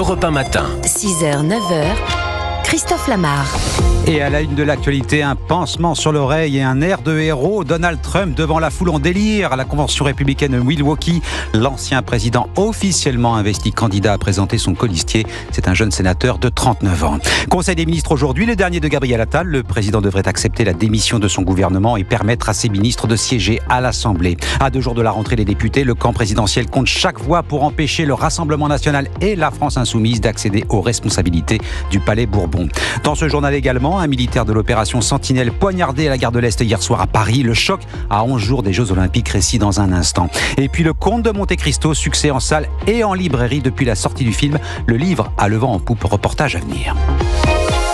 Europe 1 matin. 6h, 9h, Christophe Lamar. Et à la une de l'actualité, un pansement sur l'oreille et un air de héros. Donald Trump devant la foule en délire à la convention républicaine de Milwaukee. L'ancien président officiellement investi candidat à présenter son colistier. C'est un jeune sénateur de 39 ans. Conseil des ministres aujourd'hui, le dernier de Gabriel Attal. Le président devrait accepter la démission de son gouvernement et permettre à ses ministres de siéger à l'Assemblée. À 2 jours de la rentrée des députés, le camp présidentiel compte chaque voix pour empêcher le Rassemblement national et la France insoumise d'accéder aux responsabilités du Palais Bourbon. Dans ce journal également, un militaire de l'opération Sentinelle poignardé à la gare de l'Est hier soir à Paris. Le choc à 11 jours des Jeux Olympiques, récit dans un instant. Et puis le Comte de Monte Cristo, succès en salle et en librairie depuis la sortie du film. Le livre a le vent en poupe, reportage à venir.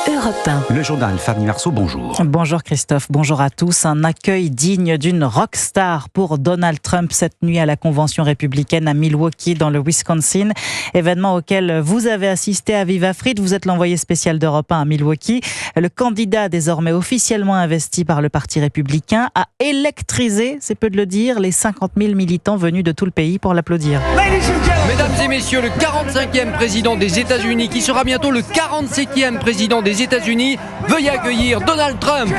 Europe 1. Le journal, Fanny Marceau, bonjour. Bonjour Christophe, bonjour à tous. Un accueil digne d'une rockstar pour Donald Trump cette nuit à la convention républicaine à Milwaukee dans le Wisconsin. Événement auquel vous avez assisté à Viva Fried. Vous êtes l'envoyé spécial d'Europe 1 à Milwaukee. Le candidat désormais officiellement investi par le Parti républicain a électrisé, c'est peu de le dire, les 50 000 militants venus de tout le pays pour l'applaudir. Mesdames et messieurs, le 45e président des États-Unis, qui sera bientôt le 47e président des États-Unis, veuillez accueillir Donald Trump.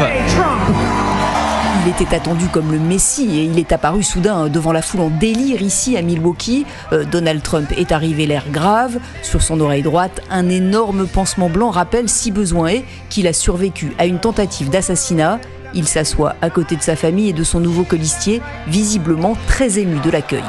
Il était attendu comme le Messie et il est apparu soudain devant la foule en délire ici à Milwaukee. Donald Trump est arrivé l'air grave. Sur son oreille droite, un énorme pansement blanc rappelle, si besoin est, qu'il a survécu à une tentative d'assassinat. Il s'assoit à côté de sa famille et de son nouveau colistier, visiblement très ému de l'accueil.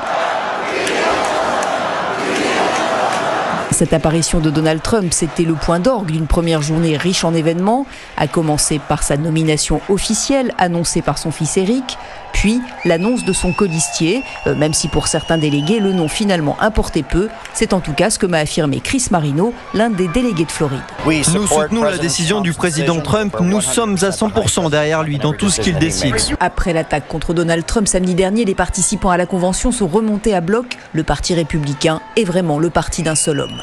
Cette apparition de Donald Trump, c'était le point d'orgue d'une première journée riche en événements, à commencer par sa nomination officielle annoncée par son fils Eric, puis l'annonce de son colistier, même si pour certains délégués, le nom finalement importait peu. C'est en tout cas ce que m'a affirmé Chris Marino, l'un des délégués de Floride. Nous soutenons la décision du président Trump, nous sommes à 100% derrière lui dans tout ce qu'il décide. Après l'attaque contre Donald Trump samedi dernier, les participants à la convention sont remontés à bloc. Le Parti républicain est vraiment le parti d'un seul homme.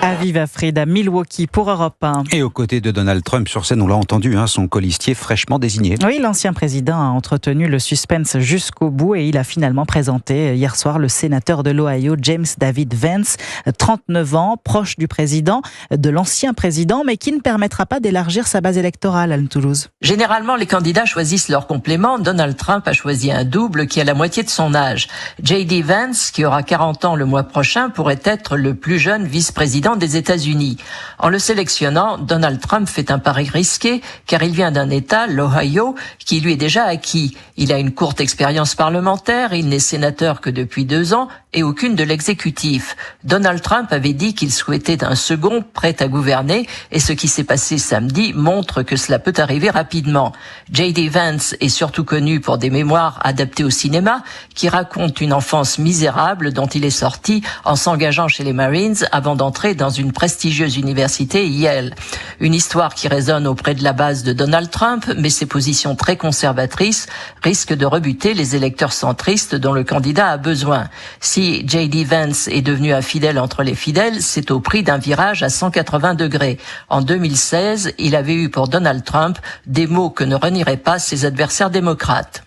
À Viva Fried à Milwaukee pour Europe 1. Et aux côtés de Donald Trump sur scène, on l'a entendu, son colistier fraîchement désigné. Oui, l'ancien président a entretenu le suspense jusqu'au bout et il a finalement présenté hier soir le sénateur de l'Ohio, James David Vance, 39 ans, proche du président, de l'ancien président, mais qui ne permettra pas d'élargir sa base électorale, Anne Toulouse. Généralement, les candidats choisissent leur complément. Donald Trump a choisi un double qui a la moitié de son âge. J.D. Vance, qui aura 40 ans le mois prochain, pourrait être le plus jeune vice-président des États-Unis. En le sélectionnant, Donald Trump fait un pari risqué car il vient d'un État, l'Ohio, qui lui est déjà acquis. Il a une courte expérience parlementaire, il n'est sénateur que depuis 2 ans et aucune de l'exécutif. Donald Trump avait dit qu'il souhaitait un second prêt à gouverner et ce qui s'est passé samedi montre que cela peut arriver rapidement. J.D. Vance est surtout connu pour des mémoires adaptées au cinéma qui racontent une enfance misérable dont il est sorti en s'engageant chez les Marines avant d'entrer dans une prestigieuse université, Yale. Une histoire qui résonne auprès de la base de Donald Trump, mais ses positions très conservatrices risquent de rebuter les électeurs centristes dont le candidat a besoin. Si J.D. Vance est devenu un fidèle entre les fidèles, c'est au prix d'un virage à 180 degrés. En 2016, il avait eu pour Donald Trump des mots que ne renieraient pas ses adversaires démocrates.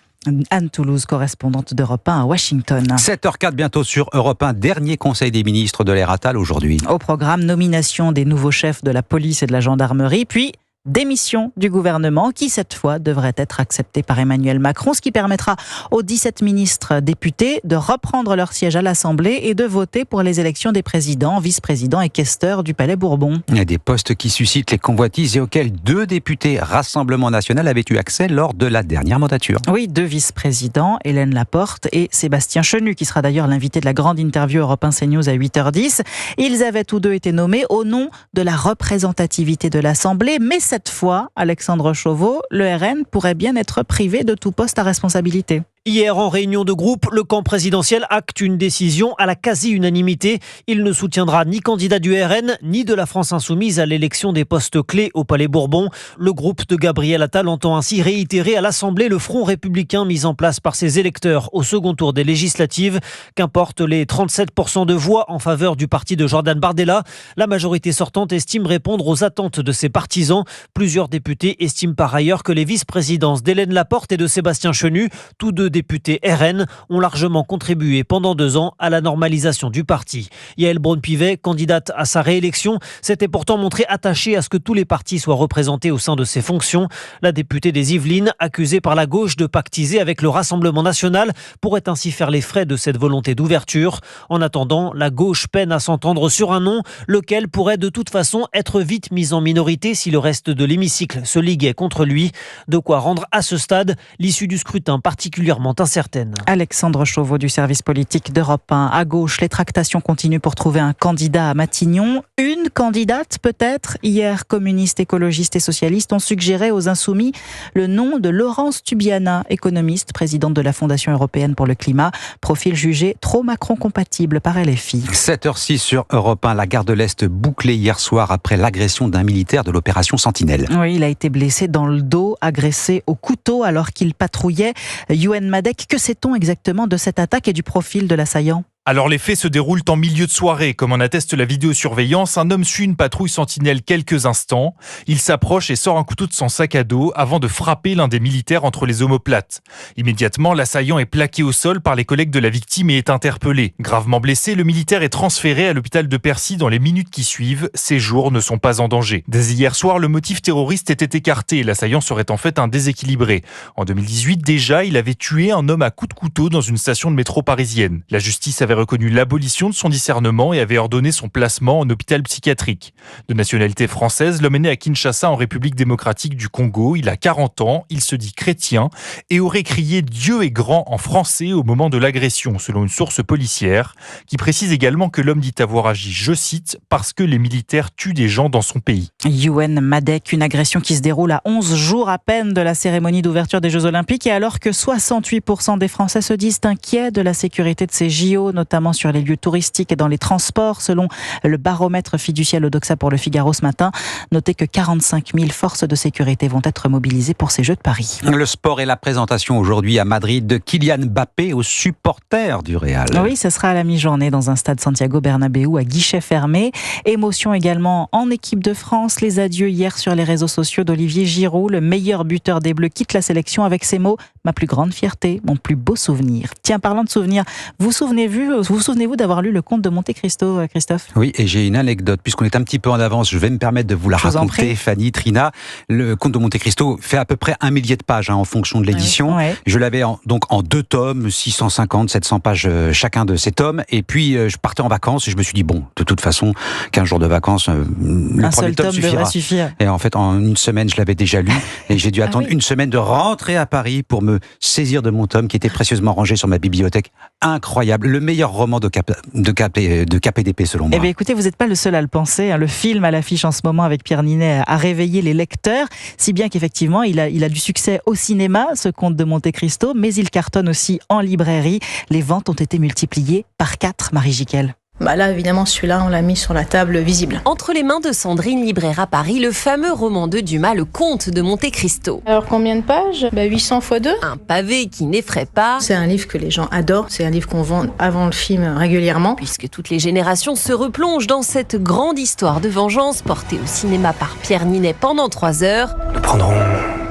Anne Toulouse, correspondante d'Europe 1 à Washington. 7h04 bientôt sur Europe 1, dernier conseil des ministres de l'ère Attal aujourd'hui. Au programme, nomination des nouveaux chefs de la police et de la gendarmerie, puis démission du gouvernement qui, cette fois, devrait être acceptée par Emmanuel Macron, ce qui permettra aux 17 ministres députés de reprendre leur siège à l'Assemblée et de voter pour les élections des présidents, vice-présidents et questeurs du Palais Bourbon. Il y a des postes qui suscitent les convoitises et auxquels 2 députés Rassemblement national avaient eu accès lors de la dernière mandature. Oui, 2 vice-présidents, Hélène Laporte et Sébastien Chenu, qui sera d'ailleurs l'invité de la grande interview Europe 1 CNews à 8h10. Ils avaient tous 2 été nommés au nom de la représentativité de l'Assemblée, mais cette fois, Alexandre Chauveau, le RN pourrait bien être privé de tout poste à responsabilité. Hier, en réunion de groupe, le camp présidentiel acte une décision à la quasi-unanimité. Il ne soutiendra ni candidat du RN, ni de la France insoumise à l'élection des postes clés au Palais Bourbon. Le groupe de Gabriel Attal entend ainsi réitérer à l'Assemblée le front républicain mis en place par ses électeurs au second tour des législatives. Qu'importe les 37% de voix en faveur du parti de Jordan Bardella, la majorité sortante estime répondre aux attentes de ses partisans. Plusieurs députés estiment par ailleurs que les vice-présidences d'Hélène Laporte et de Sébastien Chenu, tous 2 députés RN ont largement contribué pendant 2 ans à la normalisation du parti. Yaël Braun-Pivet, candidate à sa réélection, s'était pourtant montrée attachée à ce que tous les partis soient représentés au sein de ses fonctions. La députée des Yvelines, accusée par la gauche de pactiser avec le Rassemblement national, pourrait ainsi faire les frais de cette volonté d'ouverture. En attendant, la gauche peine à s'entendre sur un nom, lequel pourrait de toute façon être vite mis en minorité si le reste de l'hémicycle se liguait contre lui. De quoi rendre à ce stade l'issue du scrutin particulièrement incertaine. Alexandre Chauveau du service politique d'Europe 1. À gauche, les tractations continuent pour trouver un candidat à Matignon. Une candidate peut-être. Hier, communistes, écologistes et socialistes ont suggéré aux Insoumis le nom de Laurence Tubiana, économiste, présidente de la Fondation européenne pour le climat. Profil jugé trop Macron-compatible par LFI. 7h06 sur Europe 1. La gare de l'Est bouclée hier soir après l'agression d'un militaire de l'opération Sentinelle. Oui, il a été blessé dans le dos, agressé au couteau alors qu'il patrouillait. Youenn Madec, que sait-on exactement de cette attaque et du profil de l'assaillant ? Alors les faits se déroulent en milieu de soirée. Comme en atteste la vidéosurveillance, un homme suit une patrouille Sentinelle quelques instants. Il s'approche et sort un couteau de son sac à dos avant de frapper l'un des militaires entre les omoplates. Immédiatement, l'assaillant est plaqué au sol par les collègues de la victime et est interpellé. Gravement blessé, le militaire est transféré à l'hôpital de Percy dans les minutes qui suivent. Ses jours ne sont pas en danger. Dès hier soir, le motif terroriste était écarté. L'assaillant serait en fait un déséquilibré. En 2018, déjà, il avait tué un homme à coups de couteau dans une station de métro parisienne. La justice avait reconnu l'abolition de son discernement et avait ordonné son placement en hôpital psychiatrique. De nationalité française, l'homme est né à Kinshasa en République démocratique du Congo. Il a 40 ans, il se dit chrétien et aurait crié « Dieu est grand » en français au moment de l'agression, selon une source policière, qui précise également que l'homme dit avoir agi, je cite, « parce que les militaires tuent des gens dans son pays ». Youenn Madec, une agression qui se déroule à 11 jours à peine de la cérémonie d'ouverture des Jeux Olympiques et alors que 68% des Français se disent inquiets de la sécurité de ces JO, notamment sur les lieux touristiques et dans les transports, selon le baromètre fiducial Odoxa pour le Figaro ce matin. Notez que 45 000 forces de sécurité vont être mobilisées pour ces Jeux de Paris. Le sport et la présentation aujourd'hui à Madrid de Kylian Mbappé aux supporters du Real. Oui, ce sera à la mi-journée dans un stade Santiago Bernabéu à guichet fermé. Émotion également en équipe de France. Les adieux hier sur les réseaux sociaux d'Olivier Giroud, le meilleur buteur des Bleus, quitte la sélection avec ces mots « Ma plus grande fierté, mon plus beau souvenir ». Tiens, parlant de souvenirs, vous souvenez-vous d'avoir lu Le Comte de Monte Cristo, Christophe ? Oui, et j'ai une anecdote. Puisqu'on est un petit peu en avance, je vais me permettre de vous la raconter, Fanny, Trina. Le Comte de Monte Cristo fait à peu près 1 millier de pages en fonction de l'édition. Ouais. Je l'avais donc en 2 tomes, 650, 700 pages chacun de ces tomes. Et puis, je partais en vacances et je me suis dit, bon, de toute façon, 15 jours de vacances, le premier tome devrait suffire. Et en fait, en une semaine, je l'avais déjà lu. Et j'ai dû attendre une semaine de rentrer à Paris pour me saisir de mon tome qui était précieusement rangé sur ma bibliothèque. Incroyable. Le meilleur roman de KPDP selon moi. Eh bien écoutez, vous n'êtes pas le seul à le penser. Le film à l'affiche en ce moment avec Pierre Ninet a réveillé les lecteurs, si bien qu'effectivement il a du succès au cinéma, ce Comte de Monte Cristo, mais il cartonne aussi en librairie. Les ventes ont été multipliées par 4, Marie Jiquel. Là, évidemment, celui-là, on l'a mis sur la table visible. Entre les mains de Sandrine, libraire à Paris, le fameux roman de Dumas, Le Comte de Monte Cristo. Alors, combien de pages ? 800 x 2. Un pavé qui n'effraie pas. C'est un livre que les gens adorent. C'est un livre qu'on vend avant le film régulièrement. Puisque toutes les générations se replongent dans cette grande histoire de vengeance portée au cinéma par Pierre Ninet pendant 3 heures. Nous prendrons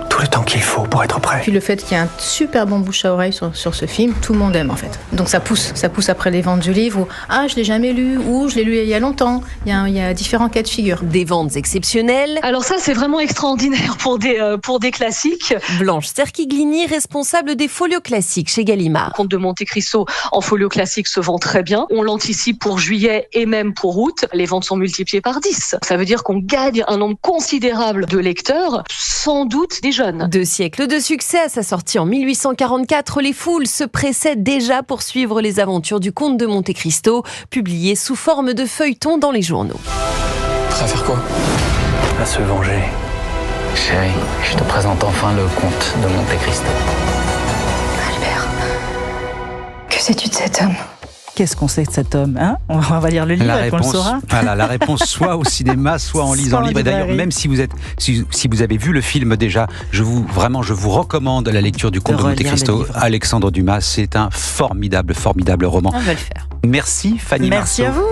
tout le temps qu'il faut pour être prêt. Puis le fait qu'il y ait un super bon bouche à oreille sur ce film, tout le monde aime en fait. Donc ça pousse après les ventes du livre où je l'ai jamais lu ou je l'ai lu il y a longtemps. Il y a différents cas de figure. Des ventes exceptionnelles. Alors ça c'est vraiment extraordinaire pour des classiques. Blanche Serquiglini, responsable des folios classiques chez Gallimard. Le Comte de Monte Cristo en folio classique se vend très bien. On l'anticipe pour juillet et même pour août. Les ventes sont multipliées par 10. Ça veut dire qu'on gagne un nombre considérable de lecteurs, sans doute des jeunes. 2 siècles de succès à sa sortie en 1844, les foules se pressaient déjà pour suivre les aventures du Comte de Monte Cristo, publiées sous forme de feuilletons dans les journaux. Prêt à faire quoi ? À se venger. Chérie, je te présente enfin le Comte de Monte Cristo. Albert, que sais-tu de cet homme ? Qu'est-ce qu'on sait de cet homme, hein ? On va lire le livre et on le saura. Voilà, la réponse soit au cinéma, soit en lisant le livre. Et d'ailleurs, même si vous avez vu le film déjà, je vous recommande la lecture du Comte de Monte Cristo. Alexandre Dumas, c'est un formidable roman. On va le faire. Merci Fanny Marceau. Merci à vous.